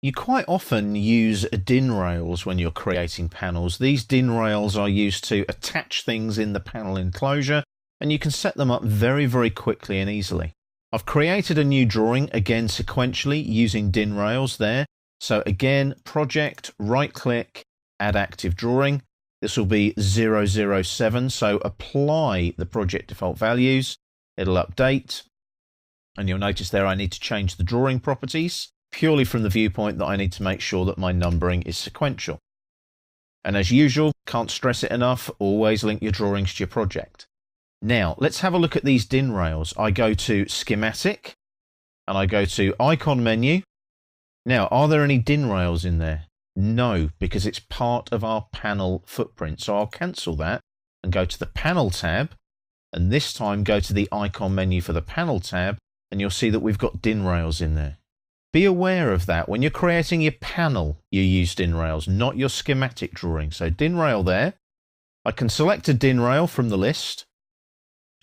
You quite often use DIN rails when you're creating panels. These DIN rails are used to attach things in the panel enclosure, and you can set them up very, very quickly and easily. I've created a new drawing, again sequentially, using DIN rails there. So again, project, right click, add active drawing. This will be 007, so apply the project default values. It'll update, and you'll notice there I need to change the drawing properties, purely from the viewpoint that I need to make sure that my numbering is sequential. And as usual, can't stress it enough, always link your drawings to your project. Now, let's have a look at these DIN rails. I go to Schematic, and I go to Icon menu. Now, are there any DIN rails in there? No, because it's part of our panel footprint. So I'll cancel that and go to the Panel tab, and this time go to the Icon menu for the Panel tab, and you'll see that we've got DIN rails in there. Be aware of that. When you're creating your panel, you use DIN rails, not your schematic drawing. So DIN rail there. I can select a DIN rail from the list.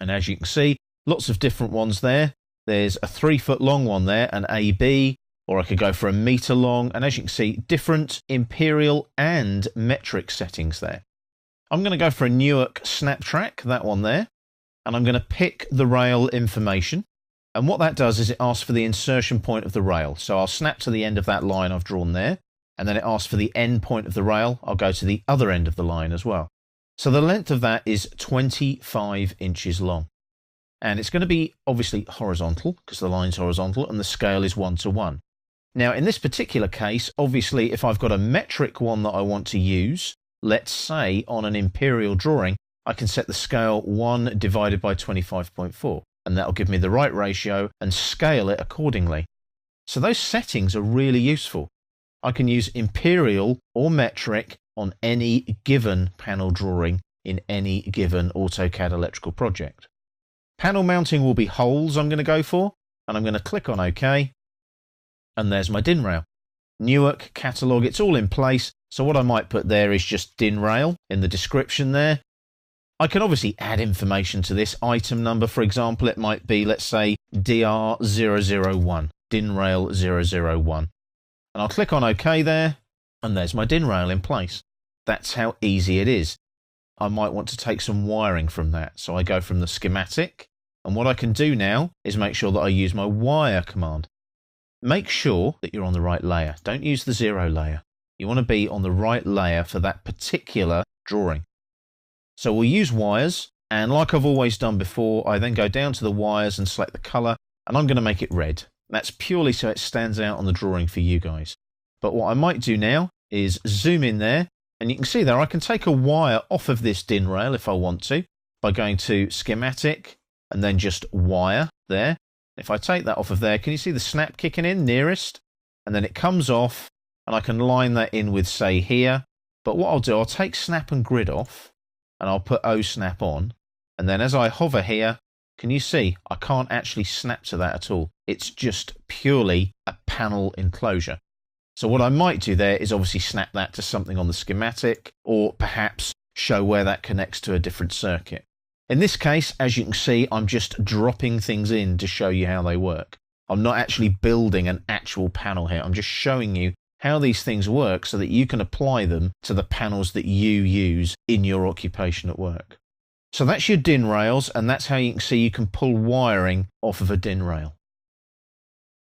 And as you can see, lots of different ones there. There's a 3-foot long one there, an AB, or I could go for a meter long. And as you can see, different imperial and metric settings there. I'm going to go for a Newark snap track, that one there. And I'm going to pick the rail information. And what that does is it asks for the insertion point of the rail. So I'll snap to the end of that line I've drawn there, and then it asks for the end point of the rail. I'll go to the other end of the line as well. So the length of that is 25 inches long. And it's going to be obviously horizontal, because the line's horizontal, and the scale is 1:1. Now in this particular case, obviously if I've got a metric one that I want to use, let's say on an imperial drawing, I can set the scale 1 divided by 25.4. And that'll give me the right ratio and scale it accordingly. So those settings are really useful. I can use imperial or metric on any given panel drawing in any given AutoCAD electrical project. Panel mounting will be holes I'm going to go for, and I'm going to click on OK, and there's my DIN rail. Newark catalogue, it's all in place, so what I might put there is just DIN rail in the description there. I can obviously add information to this item number. For example, it might be, let's say, DR001, DIN rail 001. And I'll click on OK there, and there's my DIN rail in place. That's how easy it is. I might want to take some wiring from that. So I go from the schematic, and what I can do now is make sure that I use my wire command. Make sure that you're on the right layer. Don't use the 0 layer. You want to be on the right layer for that particular drawing. So we'll use wires, and like I've always done before, I then go down to the wires and select the color, and I'm going to make it red. That's purely so it stands out on the drawing for you guys. But what I might do now is zoom in there, and you can see there I can take a wire off of this DIN rail if I want to, by going to schematic, and then just wire there. If I take that off of there, can you see the snap kicking in nearest? And then it comes off, and I can line that in with, say, here. But what I'll do, I'll take snap and grid off, and I'll put O snap on, and then as I hover here, can you see I can't actually snap to that at all. It's just purely a panel enclosure. So what I might do there is obviously snap that to something on the schematic, or perhaps show where that connects to a different circuit. In this case, as you can see, I'm just dropping things in to show you how they work. I'm not actually building an actual panel here. I'm just showing you how these things work so that you can apply them to the panels that you use in your occupation at work. So that's your DIN rails, and that's how you can see you can pull wiring off of a DIN rail.